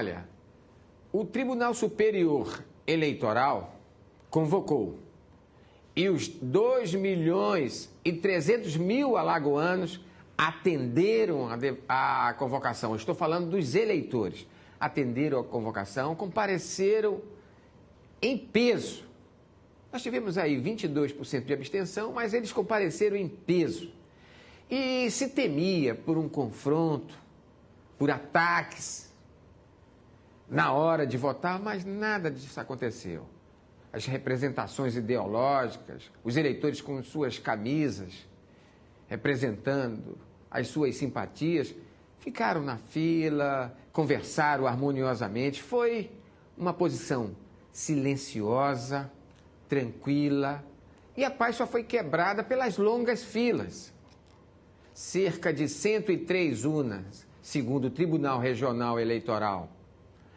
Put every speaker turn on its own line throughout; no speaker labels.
Olha, o Tribunal Superior Eleitoral convocou e os 2.300.000 alagoanos atenderam a convocação. Eu estou falando dos eleitores. Atenderam a convocação, compareceram em peso. Nós tivemos aí 22% de abstenção, mas eles compareceram em peso. E se temia por um confronto, por ataques na hora de votar, mas nada disso aconteceu. As representações ideológicas, os eleitores com suas camisas, representando as suas simpatias, ficaram na fila, conversaram harmoniosamente. Foi uma posição silenciosa, tranquila, e a paz só foi quebrada pelas longas filas. Cerca de 103 urnas, segundo o Tribunal Regional Eleitoral,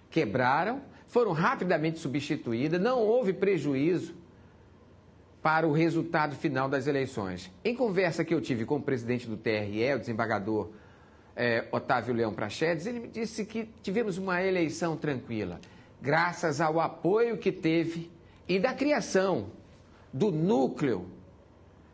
quebraram, foram rapidamente substituídas, não houve prejuízo para o resultado final das eleições. Em conversa que eu tive com o presidente do TRE, o desembargador Otávio Leão Prachedes, ele me disse que tivemos uma eleição tranquila, graças ao apoio que teve e da criação do núcleo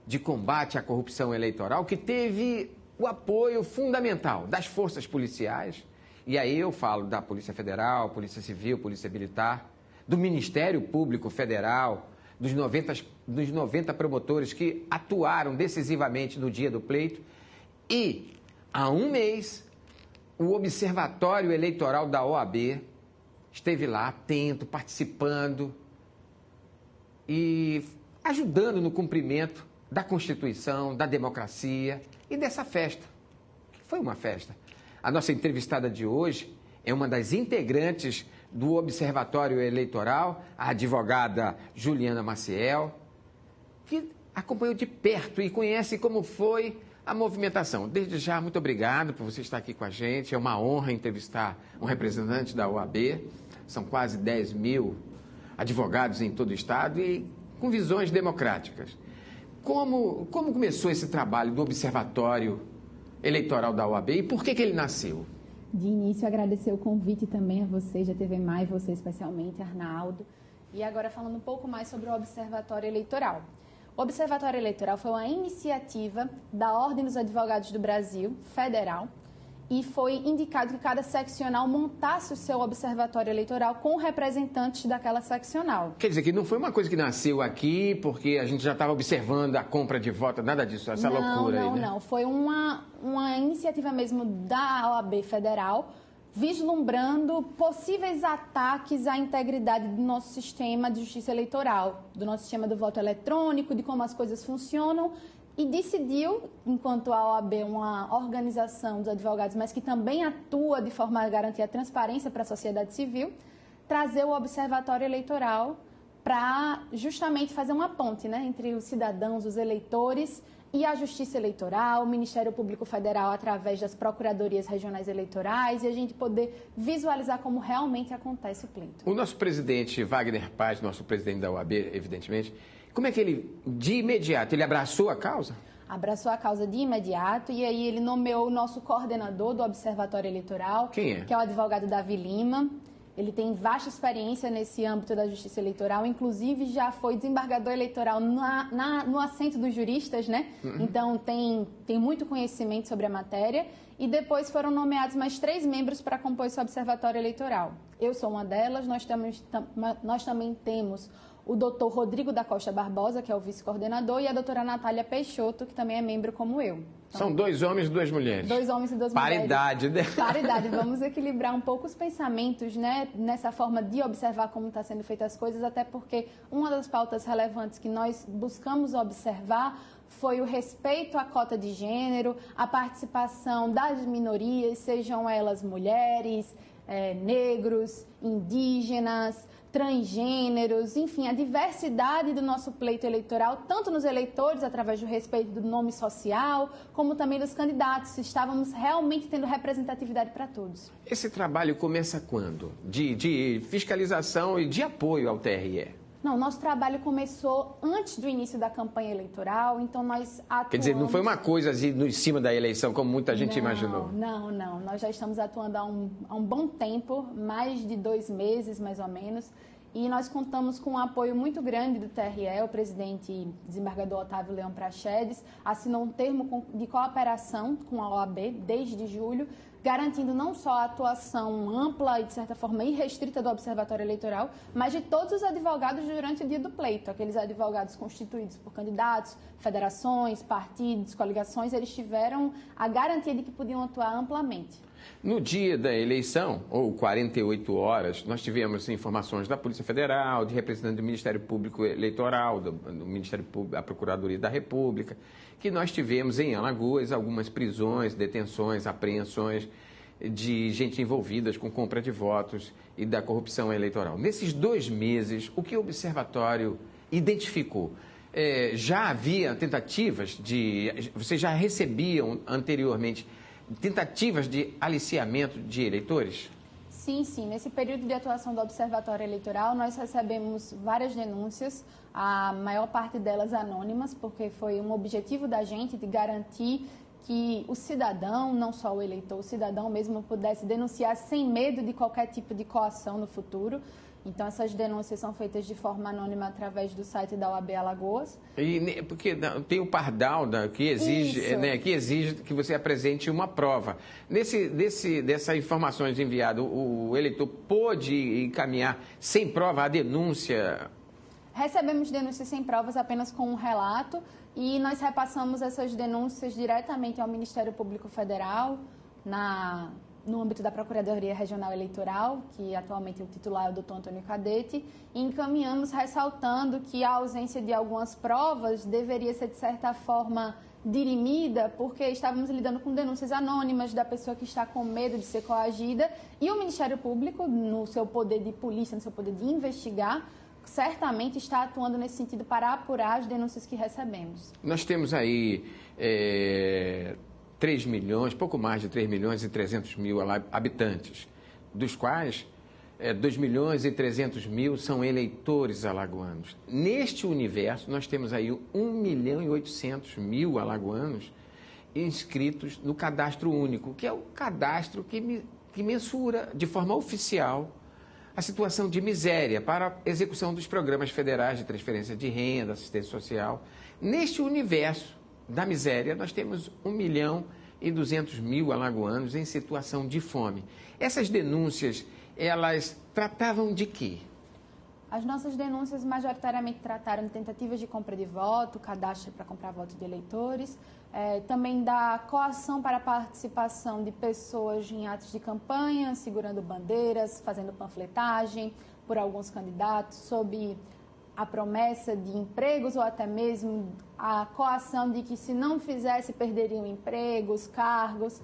de combate à corrupção eleitoral, que teve o apoio fundamental das forças policiais, e aí eu falo da Polícia Federal, Polícia Civil, Polícia Militar, do Ministério Público Federal, dos 90 promotores que atuaram decisivamente no dia do pleito, e há um mês o Observatório Eleitoral da OAB esteve lá atento, participando e ajudando no cumprimento da Constituição, da democracia e dessa festa, que foi uma festa. A nossa entrevistada de hoje é uma das integrantes do Observatório Eleitoral, a advogada Juliana Maciel, que acompanhou de perto e conhece como foi a movimentação. Desde já, muito obrigado por você estar aqui com a gente. É uma honra entrevistar um representante da OAB. São quase 10.000 advogados em todo o estado e com visões democráticas. Como começou esse trabalho do Observatório Eleitoral da OAB e por que ele nasceu?
De início, agradecer o convite também a você, GTV+, você especialmente, Arnaldo. E agora falando um pouco mais sobre o Observatório Eleitoral. O Observatório Eleitoral foi uma iniciativa da Ordem dos Advogados do Brasil, federal, e foi indicado que cada seccional montasse o seu observatório eleitoral com representantes daquela seccional.
Quer dizer que não foi uma coisa que nasceu aqui porque a gente já estava observando a compra de voto, nada disso, essa loucura aí, né?
Não. Foi uma iniciativa mesmo da OAB federal, vislumbrando possíveis ataques à integridade do nosso sistema de justiça eleitoral, do nosso sistema do voto eletrônico, de como as coisas funcionam, e decidiu, enquanto a OAB é uma organização dos advogados, mas que também atua de forma a garantir a transparência para a sociedade civil, trazer o Observatório Eleitoral para justamente fazer uma ponte, né, entre os cidadãos, os eleitores e a Justiça Eleitoral, o Ministério Público Federal através das Procuradorias Regionais Eleitorais e a gente poder visualizar como realmente acontece o pleito.
O nosso presidente Wagner Paz, nosso presidente da OAB, evidentemente, como é que ele, de imediato, ele abraçou a causa?
Abraçou a causa de imediato e aí ele nomeou o nosso coordenador do Observatório Eleitoral.
Quem é?
Que é o advogado Davi Lima. Ele tem vasta experiência nesse âmbito da justiça eleitoral, inclusive já foi desembargador eleitoral no assento dos juristas, né? Então tem muito conhecimento sobre a matéria. E depois foram nomeados mais 3 membros para compor esse observatório eleitoral. Eu sou uma delas, nós também temos o doutor Rodrigo da Costa Barbosa, que é o vice-coordenador, e a doutora Natália Peixoto, que também é membro como eu. Então,
são 2 homens e 2 mulheres.
2 homens e 2
Paridade,
mulheres. Paridade. Vamos equilibrar um pouco os pensamentos, né, nessa forma de observar como está sendo feitas as coisas, até porque uma das pautas relevantes que nós buscamos observar foi o respeito à cota de gênero, a participação das minorias, sejam elas mulheres, negros, indígenas, transgêneros, enfim, a diversidade do nosso pleito eleitoral, tanto nos eleitores, através do respeito do nome social, como também dos candidatos. Estávamos realmente tendo representatividade para todos.
Esse trabalho começa quando? De fiscalização e de apoio ao TRE?
Não, nosso trabalho começou antes do início da campanha eleitoral, então nós atuamos...
Quer dizer, não foi uma coisa assim em cima da eleição, como muita gente imaginou.
Não. Nós já estamos atuando há um bom tempo, mais de 2 meses, mais ou menos, e nós contamos com um apoio muito grande do TRE. O presidente desembargador Otávio Leão Praxedes assinou um termo de cooperação com a OAB desde julho, garantindo não só a atuação ampla e, de certa forma, irrestrita do Observatório Eleitoral, mas de todos os advogados durante o dia do pleito. Aqueles advogados constituídos por candidatos, federações, partidos, coligações, eles tiveram a garantia de que podiam atuar amplamente.
No dia da eleição, ou 48 horas, nós tivemos informações da Polícia Federal, de representantes do Ministério Público Eleitoral, do Ministério Público, da Procuradoria da República, que nós tivemos em Alagoas algumas prisões, detenções, apreensões de gente envolvida com compra de votos e da corrupção eleitoral. Nesses 2 meses, o que o Observatório identificou? Já havia tentativas de... Vocês já recebiam anteriormente tentativas de aliciamento de eleitores?
Sim. Nesse período de atuação do Observatório Eleitoral, nós recebemos várias denúncias, a maior parte delas anônimas, porque foi um objetivo da gente de garantir que o cidadão, não só o eleitor, o cidadão mesmo pudesse denunciar sem medo de qualquer tipo de coação no futuro. Então, essas denúncias são feitas de forma anônima através do site da OAB Alagoas.
Porque tem o Pardal que exige que você apresente uma prova. Dessas informações enviadas, o eleitor pôde encaminhar sem prova a denúncia?
Recebemos denúncias sem provas, apenas com um relato, e nós repassamos essas denúncias diretamente ao Ministério Público Federal, no âmbito da Procuradoria Regional Eleitoral, que atualmente o titular é o Dr. Antônio Cadete, e encaminhamos ressaltando que a ausência de algumas provas deveria ser, de certa forma, dirimida, porque estávamos lidando com denúncias anônimas da pessoa que está com medo de ser coagida, e o Ministério Público, no seu poder de polícia, no seu poder de investigar, certamente está atuando nesse sentido para apurar as denúncias que recebemos.
Nós temos aí 3 milhões, pouco mais de 3 milhões e 300 mil habitantes, dos quais 2 milhões e 300 mil são eleitores alagoanos. Neste universo, nós temos aí 1 milhão e 800 mil alagoanos inscritos no Cadastro Único, que é o cadastro que mensura de forma oficial a situação de miséria para a execução dos programas federais de transferência de renda, assistência social. Neste universo da miséria, nós temos 1 milhão e 200 mil alagoanos em situação de fome. Essas denúncias, elas tratavam de quê?
As nossas denúncias majoritariamente trataram de tentativas de compra de voto, cadastro para comprar votos de eleitores, também da coação para a participação de pessoas em atos de campanha, segurando bandeiras, fazendo panfletagem por alguns candidatos, sob a promessa de empregos ou até mesmo a coação de que, se não fizesse, perderiam empregos, cargos.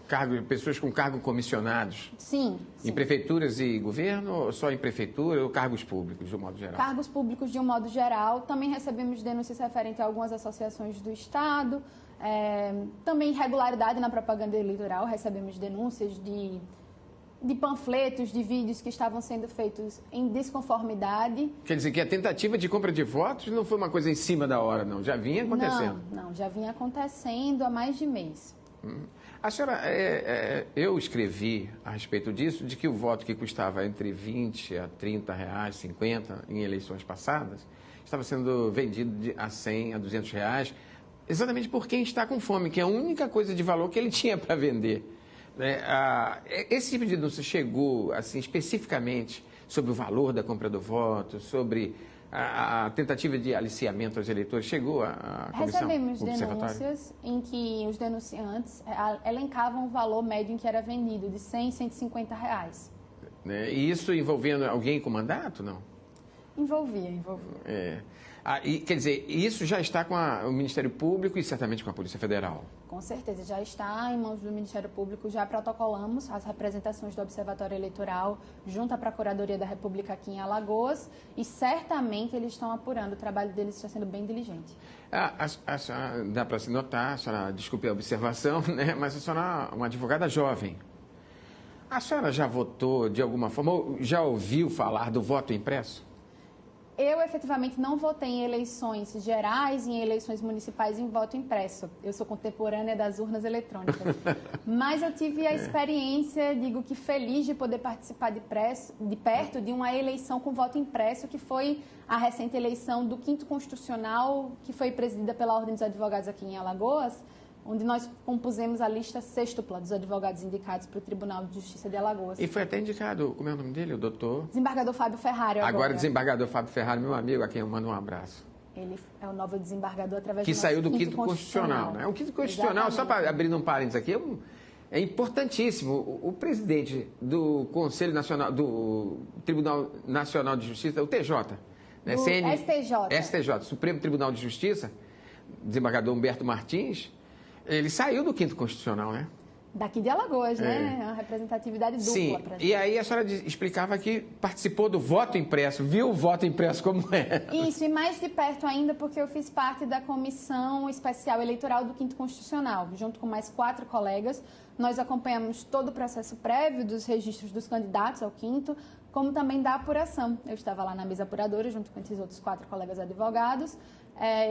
Pessoas com cargos comissionados?
Sim.
Em prefeituras e governo, ou só em prefeitura, ou cargos públicos, de um modo geral?
Cargos públicos, de um modo geral. Também recebemos denúncias referentes a algumas associações do Estado. Também irregularidade na propaganda eleitoral. Recebemos denúncias de panfletos, de vídeos que estavam sendo feitos em desconformidade.
Quer dizer que a tentativa de compra de votos não foi uma coisa em cima da hora, não? Já vinha acontecendo?
Não, já vinha acontecendo há mais de mês.
A senhora, eu escrevi a respeito disso, de que o voto que custava entre 20 a 30 reais, 50 em eleições passadas, estava sendo vendido a 100 a 200 reais, exatamente por quem está com fome, que é a única coisa de valor que ele tinha para vender. Esse tipo de denúncia chegou, assim, especificamente sobre o valor da compra do voto, sobre a tentativa de aliciamento aos eleitores, chegou à comissão?
Recebemos denúncias em que os denunciantes elencavam o valor médio em que era vendido, de 100 a 150 reais.
E isso envolvendo alguém com mandato, não?
Envolvia.
Quer dizer, isso já está com o Ministério Público e certamente com a Polícia Federal?
Com certeza, já está em mãos do Ministério Público, já protocolamos as representações do Observatório Eleitoral junto à Procuradoria da República aqui em Alagoas e certamente eles estão apurando, o trabalho deles está sendo bem diligente.
A senhora, dá para se notar, a senhora, desculpe a observação, né, mas a senhora é uma advogada jovem. A senhora já votou de alguma forma, ou já ouviu falar do voto impresso?
Eu, efetivamente, não votei em eleições gerais e em eleições municipais em voto impresso. Eu sou contemporânea das urnas eletrônicas. Mas eu tive a experiência, digo que feliz de poder participar de perto de uma eleição com voto impresso, que foi a recente eleição do 5º Constitucional, que foi presidida pela Ordem dos Advogados aqui em Alagoas, onde nós compusemos a lista sextupla dos advogados indicados para o Tribunal de Justiça de Alagoas.
E foi até indicado, como é o nome dele, o doutor?
Desembargador Fábio Ferrari.
Agora desembargador Fábio Ferrari, meu amigo, a quem eu mando um abraço.
Ele é o novo desembargador através
que
do
saiu do 5º
Constitucional.
Né? O 5º Constitucional, só para abrir um parênteses aqui, é importantíssimo. O presidente do Conselho Nacional, do Tribunal Nacional de Justiça, o TJ, né? STJ, Supremo Tribunal de Justiça, desembargador Humberto Martins, ele saiu do 5º Constitucional, né?
Daqui de Alagoas, né? É uma representatividade dupla.
Sim,
pra gente.
E aí a senhora explicava que participou do voto impresso, viu o voto impresso como é.
Isso, e mais de perto ainda, porque eu fiz parte da Comissão Especial Eleitoral do 5º Constitucional, junto com mais 4 colegas. Nós acompanhamos todo o processo prévio dos registros dos candidatos ao 5º, como também da apuração. Eu estava lá na mesa apuradora, junto com esses outros 4 colegas advogados.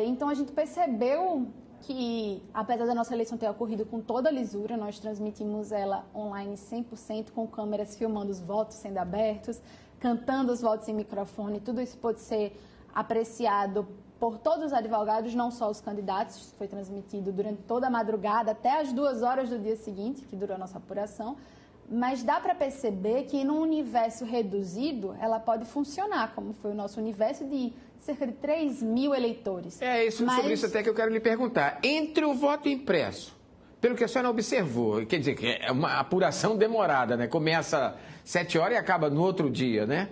Então, a gente percebeu que, apesar da nossa eleição ter ocorrido com toda a lisura, nós transmitimos ela online 100%, com câmeras filmando os votos sendo abertos, cantando os votos em microfone. Tudo isso pôde ser apreciado por todos os advogados, não só os candidatos. Foi transmitido durante toda a madrugada, até as 2 horas do dia seguinte, que durou a nossa apuração. Mas dá para perceber que, num universo reduzido, ela pode funcionar, como foi o nosso universo de cerca de 3 mil eleitores.
Sobre isso até que eu quero lhe perguntar. Entre o voto impresso, pelo que a senhora observou, quer dizer que é uma apuração demorada, né? Começa às 7 horas e acaba no outro dia, né?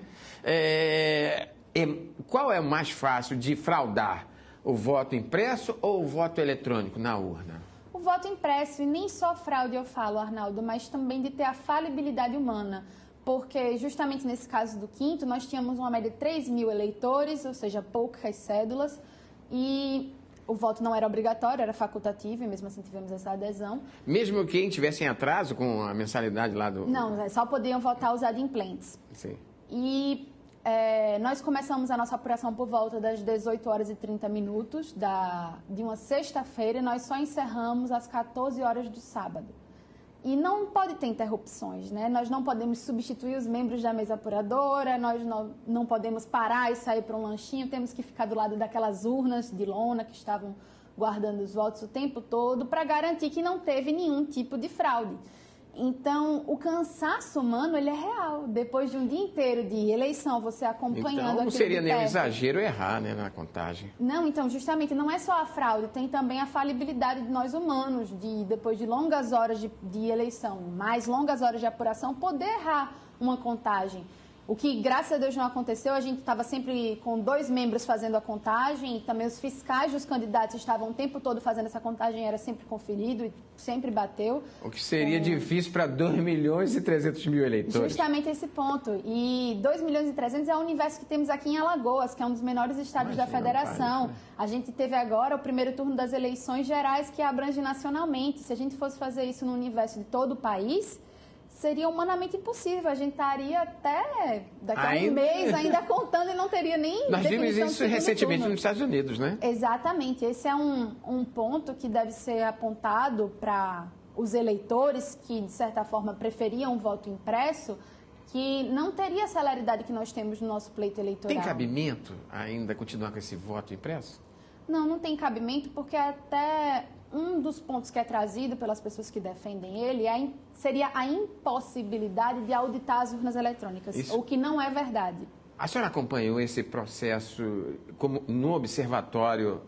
Qual é o mais fácil de fraudar? O voto impresso ou o voto eletrônico na urna?
O voto impresso, e nem só fraude eu falo, Arnaldo, mas também de ter a falibilidade humana, porque justamente nesse caso do 5º, nós tínhamos uma média de 3 mil eleitores, ou seja, poucas cédulas, e o voto não era obrigatório, era facultativo, e mesmo assim tivemos essa adesão.
Mesmo quem estivesse em atraso com a mensalidade lá do...
Não, só podiam votar os adimplentes.
Sim.
E nós começamos a nossa apuração por volta das 18 horas e 30 minutos de uma sexta-feira, e nós só encerramos às 14 horas do sábado. E não pode ter interrupções, né? Nós não podemos substituir os membros da mesa apuradora, nós não podemos parar e sair para um lanchinho, temos que ficar do lado daquelas urnas de lona que estavam guardando os votos o tempo todo para garantir que não teve nenhum tipo de fraude. Então, o cansaço humano, ele é real. Depois de um dia inteiro de eleição, você acompanhando...
Então, não seria nenhum exagero errar, né, na contagem.
Não, então, justamente, não é só a fraude, tem também a falibilidade de nós humanos, depois de longas horas de eleição, mais longas horas de apuração, poder errar uma contagem. O que, graças a Deus, não aconteceu. A gente estava sempre com 2 membros fazendo a contagem, e também os fiscais dos candidatos estavam o tempo todo fazendo essa contagem, era sempre conferido e sempre bateu.
O que seria difícil para 2 milhões e 300 mil eleitores.
Justamente esse ponto. E 2 milhões e 300 é o universo que temos aqui em Alagoas, que é um dos menores estados da federação. A gente teve agora o primeiro turno das eleições gerais, que abrange nacionalmente. Se a gente fosse fazer isso no universo de todo o país, seria humanamente impossível. A gente estaria até daqui a um mês ainda contando e não teria nem
Nós vimos
definição
isso recentemente nos Estados Unidos, né?
Exatamente. Esse é um ponto que deve ser apontado para os eleitores que, de certa forma, preferiam o voto impresso, que não teria a celeridade que nós temos no nosso pleito eleitoral.
Tem cabimento ainda continuar com esse voto impresso?
Não, não tem cabimento, porque até um dos pontos que é trazido pelas pessoas que defendem ele seria a impossibilidade de auditar as urnas eletrônicas, o que não é verdade.
A senhora acompanhou esse processo como no observatório,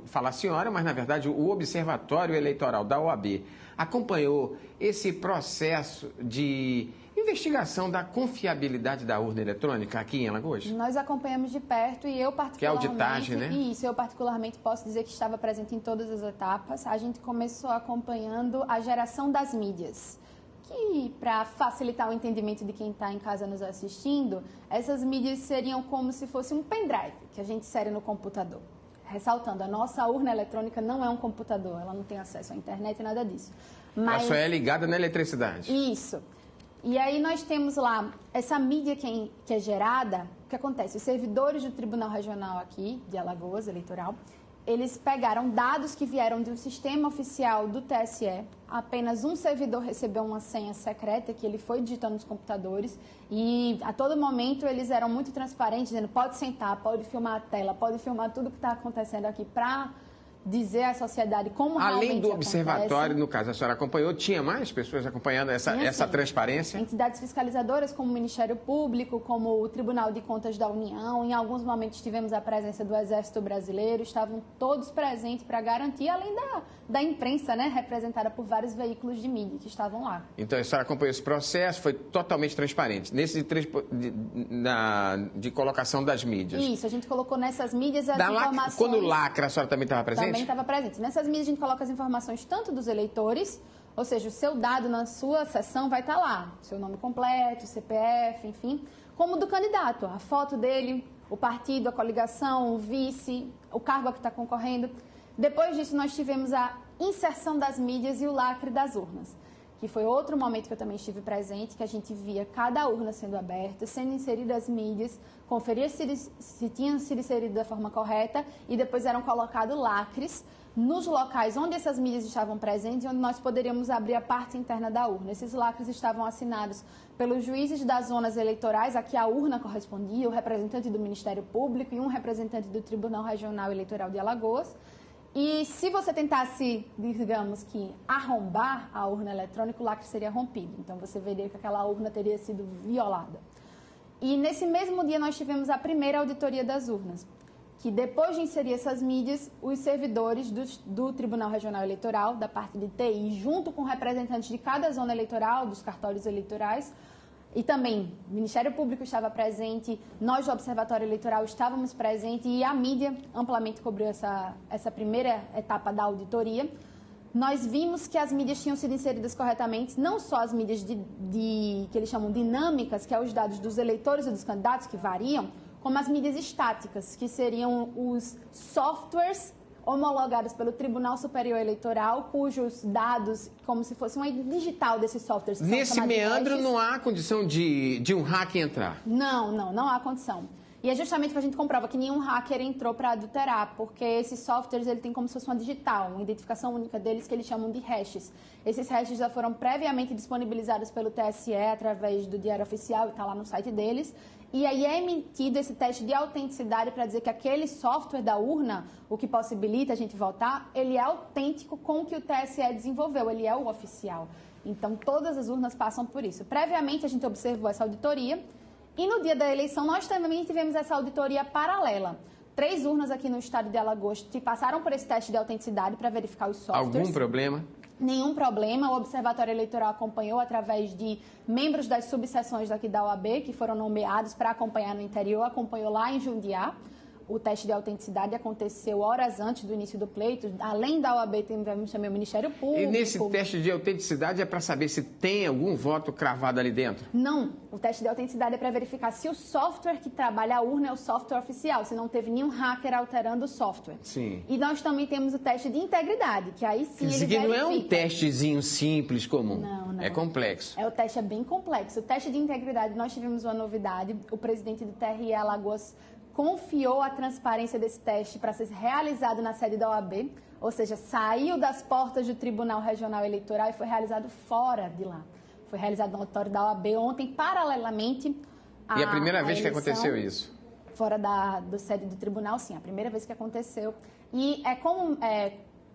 fala a senhora, mas na verdade o observatório eleitoral da OAB acompanhou esse processo de investigação da confiabilidade da urna eletrônica aqui em Alagoas?
Nós acompanhamos de perto e eu particularmente...
Que é auditagem, né?
Isso, eu particularmente posso dizer que estava presente em todas as etapas. A gente começou acompanhando a geração das mídias, que, para facilitar o entendimento de quem está em casa nos assistindo, essas mídias seriam como se fosse um pendrive que a gente insere no computador. Ressaltando, a nossa urna eletrônica não é um computador, ela não tem acesso à internet e nada disso.
Ela só é ligada na eletricidade.
Isso. E aí nós temos lá essa mídia que é gerada. O que acontece? Os servidores do Tribunal Regional aqui, de Alagoas, eleitoral, eles pegaram dados que vieram de um sistema oficial do TSE. Apenas um servidor recebeu uma senha secreta que ele foi digitando nos computadores e a todo momento eles eram muito transparentes, dizendo pode sentar, pode filmar a tela, pode filmar tudo que está acontecendo aqui para dizer à sociedade como realmente
Além do
acontece.
observatório, no caso, a senhora acompanhou, tinha mais pessoas acompanhando essa transparência?
Entidades fiscalizadoras como o Ministério Público, como o Tribunal de Contas da União, em alguns momentos tivemos a presença do Exército Brasileiro, estavam todos presentes para garantir, além da imprensa, né, representada por vários veículos de mídia que estavam lá.
Então a senhora acompanhou esse processo, foi totalmente transparente, de colocação das mídias.
Isso, a gente colocou nessas mídias as informações...
Quando lacra, a senhora também estava presente?
Também estava presente. Nessas mídias a gente coloca as informações tanto dos eleitores, ou seja, o seu dado na sua sessão vai estar lá, seu nome completo, CPF, enfim, como do candidato, a foto dele, o partido, a coligação, o vice, o cargo a que está concorrendo. Depois disso, nós tivemos a inserção das mídias e o lacre das urnas, que foi outro momento que eu também estive presente, que a gente via cada urna sendo aberta, sendo inseridas as mídias, conferia se tinham sido inseridas da forma correta e depois eram colocados lacres nos locais onde essas mídias estavam presentes e onde nós poderíamos abrir a parte interna da urna. Esses lacres estavam assinados pelos juízes das zonas eleitorais, a que a urna correspondia, o representante do Ministério Público e um representante do Tribunal Regional Eleitoral de Alagoas. E se você tentasse, digamos que, arrombar a urna eletrônica, o lacre seria rompido. Então, você veria que aquela urna teria sido violada. E nesse mesmo dia nós tivemos a primeira auditoria das urnas, que depois de inserir essas mídias, os servidores do Tribunal Regional Eleitoral, da parte de TI, junto com representantes de cada zona eleitoral, dos cartórios eleitorais, e também o Ministério Público estava presente, nós do Observatório Eleitoral estávamos presentes e a mídia amplamente cobriu essa primeira etapa da auditoria. Nós vimos que as mídias tinham sido inseridas corretamente, não só as mídias que eles chamam dinâmicas, que é os dados dos eleitores e dos candidatos, que variam, como as mídias estáticas, que seriam os softwares homologados pelo Tribunal Superior Eleitoral, cujos dados, como se fosse uma digital desses softwares.
Nesse meandro não há condição de um hacker entrar?
Não há condição. E é justamente que a gente comprova que nenhum hacker entrou para adulterar, porque esses softwares ele tem como se fosse uma digital, uma identificação única deles que eles chamam de hashes. Esses hashes já foram previamente disponibilizados pelo TSE através do Diário Oficial e está lá no site deles. E aí é emitido esse teste de autenticidade para dizer que aquele software da urna, o que possibilita a gente votar, ele é autêntico com o que o TSE desenvolveu, ele é o oficial. Então, todas as urnas passam por isso. Previamente, a gente observou essa auditoria e no dia da eleição nós também tivemos essa auditoria paralela. 3 urnas aqui no estado de Alagoas que passaram por esse teste de autenticidade para verificar os softwares.
Algum problema?
Nenhum problema. O Observatório Eleitoral acompanhou através de membros das subseções daqui da OAB, que foram nomeados para acompanhar no interior, acompanhou lá em Jundiá. O teste de autenticidade aconteceu horas antes do início do pleito. Além da OAB, tivemos também o Ministério Público.
E nesse teste de autenticidade é para saber se tem algum voto cravado ali dentro?
Não. O teste de autenticidade é para verificar se o software que trabalha a urna é o software oficial, se não teve nenhum hacker alterando o software.
Sim.
E nós também temos o teste de integridade, que aí sim ele verifica.
Não é um testezinho simples, comum.
Não.
É complexo.
O teste é bem complexo. O teste de integridade, nós tivemos uma novidade. O presidente do TRE Alagoas confiou a transparência desse teste para ser realizado na sede da OAB, ou seja, saiu das portas do Tribunal Regional Eleitoral e foi realizado fora de lá. Foi realizado no auditório da OAB ontem, paralelamente
E a primeira vez que
eleição,
aconteceu isso?
Fora da sede do tribunal, sim, a primeira vez que aconteceu. E é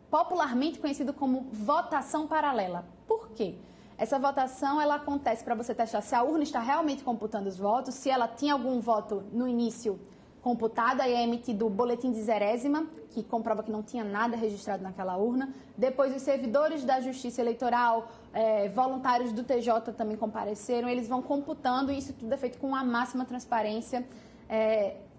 popularmente conhecido como votação paralela. Por quê? Essa votação ela acontece para você testar se a urna está realmente computando os votos, se ela tinha algum voto no início computado, aí é emitido o boletim de zerésima, que comprova que não tinha nada registrado naquela urna. Depois, os servidores da Justiça Eleitoral, voluntários do TJ também compareceram, eles vão computando e isso tudo é feito com a máxima transparência.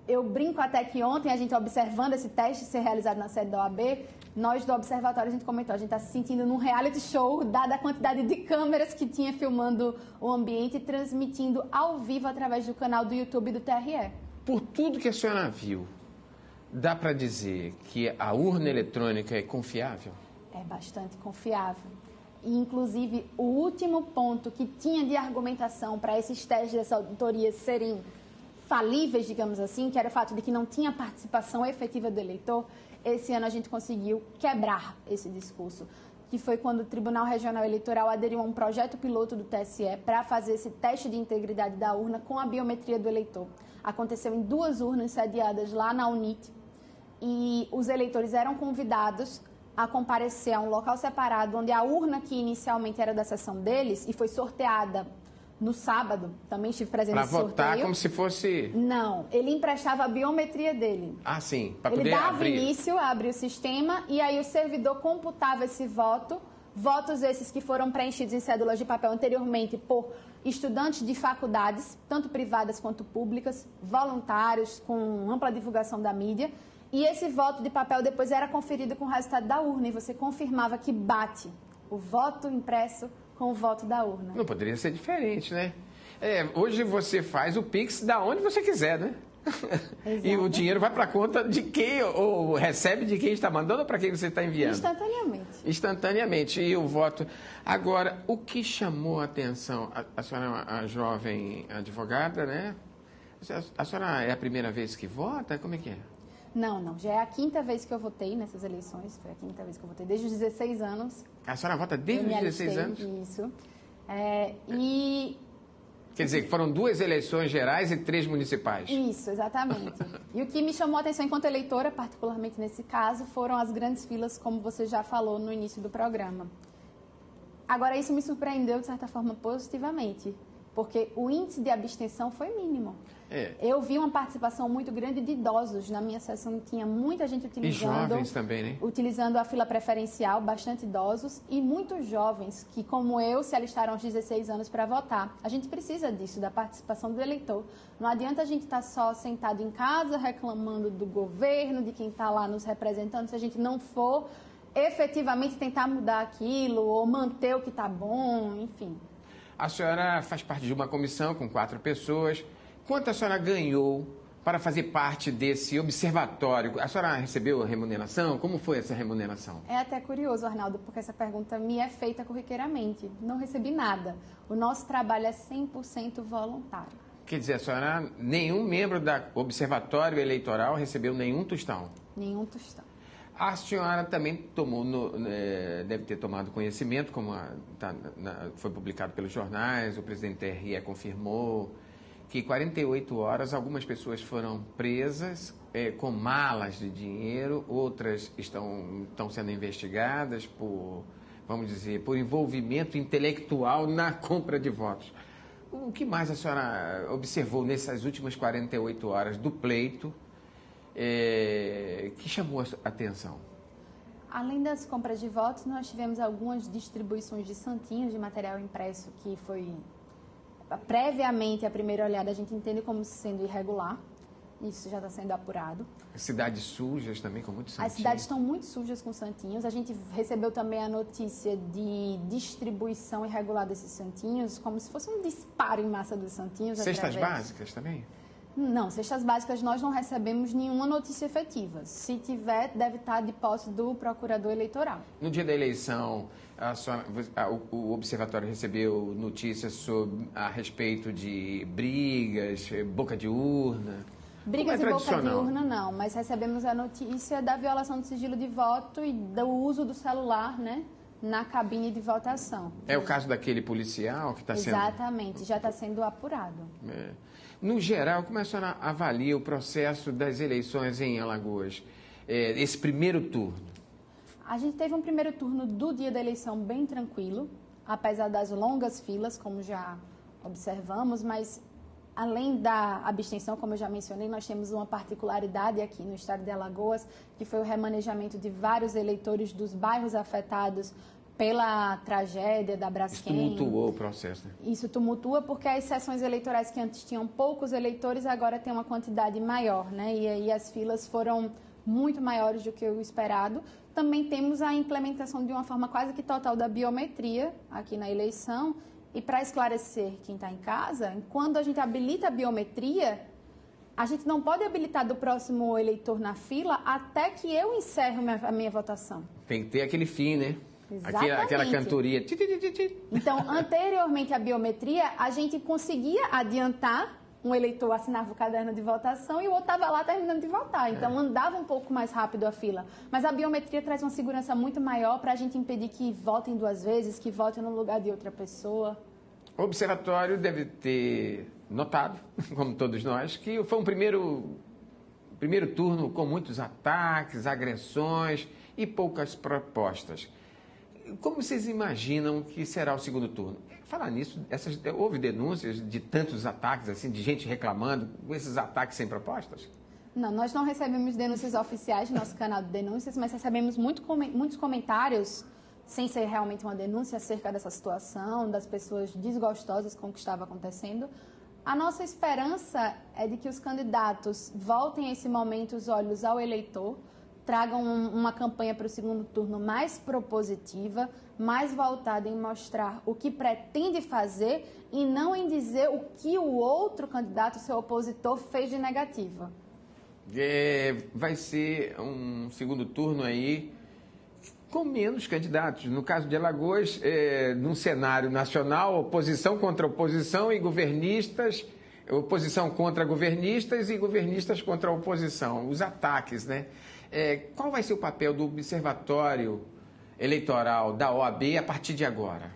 Eu brinco até que ontem, a gente observando esse teste ser realizado na sede da OAB, nós do Observatório, a gente comentou, a gente está se sentindo num reality show, dada a quantidade de câmeras que tinha filmando o ambiente e transmitindo ao vivo através do canal do YouTube do TRE.
Por tudo que a senhora viu, dá para dizer que a urna eletrônica é confiável?
É bastante confiável. E, inclusive, o último ponto que tinha de argumentação para esses testes dessa auditoria serem falíveis, digamos assim, que era o fato de que não tinha participação efetiva do eleitor, esse ano a gente conseguiu quebrar esse discurso, que foi quando o Tribunal Regional Eleitoral aderiu a um projeto piloto do TSE para fazer esse teste de integridade da urna com a biometria do eleitor. Aconteceu em 2 urnas sediadas lá na UNIT e os eleitores eram convidados a comparecer a um local separado, onde a urna que inicialmente era da seção deles e foi sorteada no sábado, também estive presente nesse sorteio.
Para votar como se fosse...
Não, ele emprestava a biometria dele.
Ah, sim, para poder
abrir. Ele dava
abrir.
início, abrir o sistema e aí o servidor computava esse voto, votos esses que foram preenchidos em cédulas de papel anteriormente por estudantes de faculdades, tanto privadas quanto públicas, voluntários, com ampla divulgação da mídia. E esse voto de papel depois era conferido com o resultado da urna e você confirmava que bate o voto impresso com o voto da urna.
Não poderia ser diferente, né? Hoje você faz o Pix da onde você quiser, né? E o dinheiro vai para a conta de quem, ou recebe de quem está mandando ou para quem você está enviando?
Instantaneamente.
Instantaneamente. E o voto... Agora, o que chamou a atenção? A senhora é uma jovem advogada, né? A senhora é a primeira vez que vota? Como é que é?
Não. Já é a 5ª vez que eu votei nessas eleições. Foi a 5ª vez que eu votei, desde os 16 anos.
A senhora vota desde os 16 anos?
Isso.
Quer dizer, que foram 2 eleições gerais e 3 municipais.
Isso, exatamente. E o que me chamou a atenção enquanto eleitora, particularmente nesse caso, foram as grandes filas, como você já falou no início do programa. Agora, isso me surpreendeu, de certa forma, positivamente, porque o índice de abstenção foi mínimo. Eu vi uma participação muito grande de idosos. Na minha sessão tinha muita gente utilizando...
E jovens também, né?
Utilizando a fila preferencial, bastante idosos e muitos jovens que, como eu, se alistaram aos 16 anos para votar. A gente precisa disso, da participação do eleitor. Não adianta a gente estar só sentado em casa reclamando do governo, de quem está lá nos representando, se a gente não for efetivamente tentar mudar aquilo ou manter o que está bom, enfim.
A senhora faz parte de uma comissão com 4 pessoas. Quanto a senhora ganhou para fazer parte desse observatório? A senhora recebeu a remuneração? Como foi essa remuneração?
É até curioso, Arnaldo, porque essa pergunta me é feita corriqueiramente. Não recebi nada. O nosso trabalho é 100% voluntário.
Quer dizer, a senhora, nenhum membro do observatório eleitoral recebeu nenhum tostão?
Nenhum tostão.
A senhora também deve ter tomado conhecimento, como foi publicado pelos jornais, o presidente do TRE confirmou, que 48 horas algumas pessoas foram presas com malas de dinheiro, outras estão sendo investigadas por, vamos dizer, por envolvimento intelectual na compra de votos. O que mais a senhora observou nessas últimas 48 horas do pleito que chamou a atenção?
Além das compras de votos, nós tivemos algumas distribuições de santinhos de material impresso que foi... Previamente, à primeira olhada, a gente entende como sendo irregular. Isso já está sendo apurado.
Cidades sujas também, com muitos santinhos.
As cidades estão muito sujas com santinhos. A gente recebeu também a notícia de distribuição irregular desses santinhos, como se fosse um disparo em massa dos santinhos.
Cestas básicas também?
Não, cestas básicas nós não recebemos nenhuma notícia efetiva. Se tiver, deve estar de posse do procurador eleitoral.
No dia da eleição, o observatório recebeu notícias a respeito de brigas, boca de urna?
Brigas e boca de urna não, mas recebemos a notícia da violação do sigilo de voto e do uso do celular, né, na cabine de votação.
É o caso daquele policial que está sendo...
Exatamente, já está sendo apurado.
No geral, como a senhora avalia o processo das eleições em Alagoas, esse primeiro turno?
A gente teve um primeiro turno do dia da eleição bem tranquilo, apesar das longas filas, como já observamos, mas além da abstenção, como eu já mencionei, nós temos uma particularidade aqui no estado de Alagoas, que foi o remanejamento de vários eleitores dos bairros afetados pela tragédia da Braskem.
Isso tumultuou o processo, né?
Isso tumultua porque as sessões eleitorais que antes tinham poucos eleitores, agora tem uma quantidade maior, né? E aí as filas foram muito maiores do que o esperado. Também temos a implementação de uma forma quase que total da biometria aqui na eleição. E para esclarecer quem está em casa, quando a gente habilita a biometria, a gente não pode habilitar do próximo eleitor na fila até que eu encerre a minha votação.
Tem que ter aquele fim, né?
Exatamente.
Aquela cantoria.
Então, anteriormente à biometria, a gente conseguia adiantar, um eleitor assinava o caderno de votação e o outro estava lá terminando de votar. Então, andava um pouco mais rápido a fila. Mas a biometria traz uma segurança muito maior para a gente impedir que votem duas vezes, que votem no lugar de outra pessoa.
O observatório deve ter notado, como todos nós, que foi um primeiro turno com muitos ataques, agressões e poucas propostas. Como vocês imaginam que será o segundo turno? Falar nisso, houve denúncias de tantos ataques, assim, de gente reclamando com esses ataques sem propostas?
Não, nós não recebemos denúncias oficiais no nosso canal de denúncias, mas recebemos muitos comentários, sem ser realmente uma denúncia, acerca dessa situação, das pessoas desgostosas com o que estava acontecendo. A nossa esperança é de que os candidatos voltem a esse momento os olhos ao eleitor, tragam uma campanha para o segundo turno mais propositiva, mais voltada em mostrar o que pretende fazer e não em dizer o que o outro candidato, seu opositor, fez de negativa.
Vai ser um segundo turno aí com menos candidatos. No caso de Alagoas, num cenário nacional, oposição contra oposição e governistas, oposição contra governistas e governistas contra a oposição. Os ataques, né? Qual vai ser o papel do Observatório Eleitoral da OAB a partir de agora?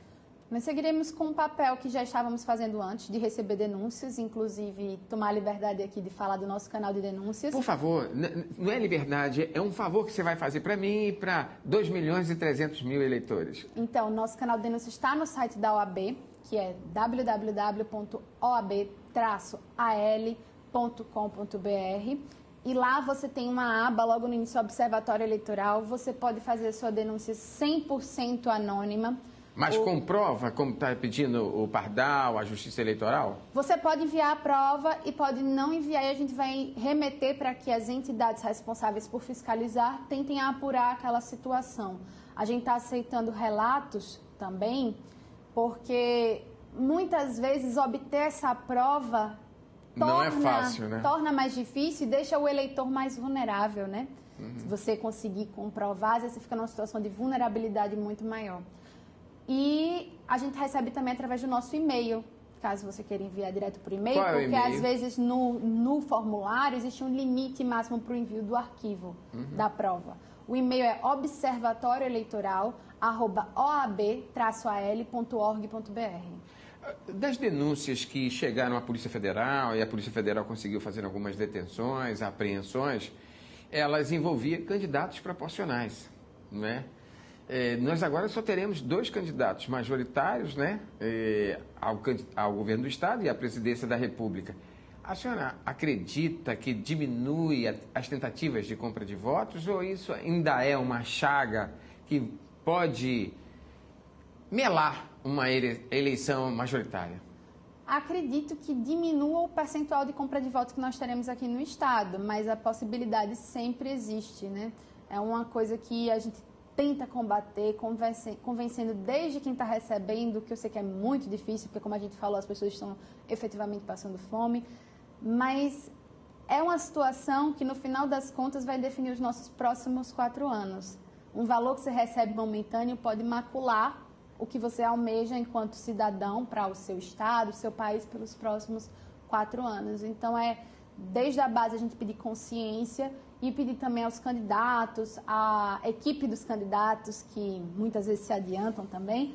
Nós seguiremos com um papel que já estávamos fazendo antes, de receber denúncias, inclusive tomar a liberdade aqui de falar do nosso canal de denúncias.
Por favor, não é liberdade, é um favor que você vai fazer para mim e para 2.300.000 eleitores.
Então, nosso canal de denúncias está no site da OAB, que é www.oab-al.com.br. E lá você tem uma aba, logo no início, Observatório Eleitoral. Você pode fazer a sua denúncia 100% anônima.
Mas com prova, como está pedindo o Pardal, a Justiça Eleitoral?
Você pode enviar a prova e pode não enviar, e a gente vai remeter para que as entidades responsáveis por fiscalizar tentem apurar aquela situação. A gente está aceitando relatos também, porque muitas vezes obter essa prova
não é fácil, né?
Torna mais difícil e deixa o eleitor mais vulnerável, né? Se você conseguir comprovar, às vezes você fica numa situação de vulnerabilidade muito maior. E a gente recebe também através do nosso e-mail, caso você queira enviar direto por e-mail, porque às vezes no formulário existe um limite máximo para o envio do arquivo da prova. O e-mail é observatorioeleitoral@oab-al.org.br.
Das denúncias que chegaram à Polícia Federal, e a Polícia Federal conseguiu fazer algumas detenções, apreensões, elas envolviam candidatos proporcionais, né? Nós agora só teremos 2 candidatos majoritários, né, ao governo do Estado e à presidência da República. A senhora acredita que diminui as tentativas de compra de votos ou isso ainda é uma chaga que pode melar uma eleição majoritária?
Acredito que diminua o percentual de compra de votos que nós teremos aqui no Estado, mas a possibilidade sempre existe, né? É uma coisa que a gente tenta combater, convencendo desde quem está recebendo, que eu sei que é muito difícil, porque como a gente falou, as pessoas estão efetivamente passando fome, mas é uma situação que no final das contas vai definir os nossos próximos 4 anos. Um valor que você recebe momentâneo pode macular o que você almeja enquanto cidadão para o seu estado, o seu país pelos próximos 4 anos. Então desde a base a gente pedir consciência e pedir também aos candidatos, à equipe dos candidatos, que muitas vezes se adiantam também,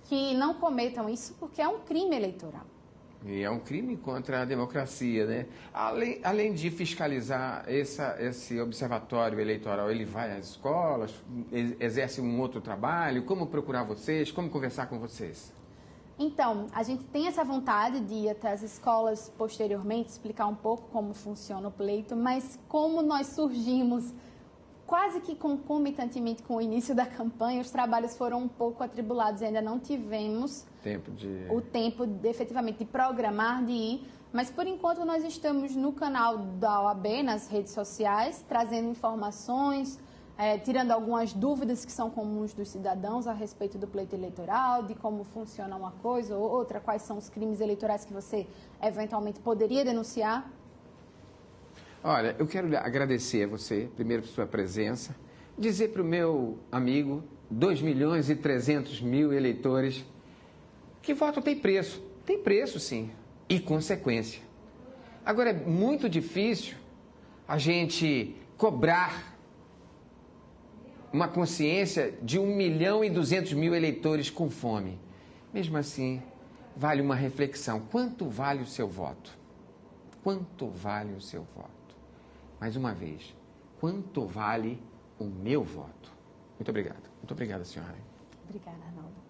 que não cometam isso porque é um crime eleitoral.
E é um crime contra a democracia, né? Além de fiscalizar esse observatório eleitoral, ele vai às escolas, exerce um outro trabalho? Como procurar vocês? Como conversar com vocês?
Então, a gente tem essa vontade de ir até as escolas posteriormente, explicar um pouco como funciona o pleito, mas como nós surgimos quase que concomitantemente com o início da campanha, os trabalhos foram um pouco atribulados e ainda não tivemos o tempo efetivamente de programar, de ir, mas por enquanto nós estamos no canal da OAB, nas redes sociais, trazendo informações, tirando algumas dúvidas que são comuns dos cidadãos a respeito do pleito eleitoral, de como funciona uma coisa ou outra, quais são os crimes eleitorais que você eventualmente poderia denunciar.
Olha, eu quero agradecer a você, primeiro, por sua presença, dizer para o meu amigo 2.300.000 eleitores. Que voto tem preço? Tem preço, sim, e consequência. Agora, é muito difícil a gente cobrar uma consciência de 1.200.000 eleitores com fome. Mesmo assim, vale uma reflexão. Quanto vale o seu voto? Quanto vale o seu voto? Mais uma vez, quanto vale o meu voto? Muito obrigado. Muito obrigado, senhora.
Obrigada, Arnaldo.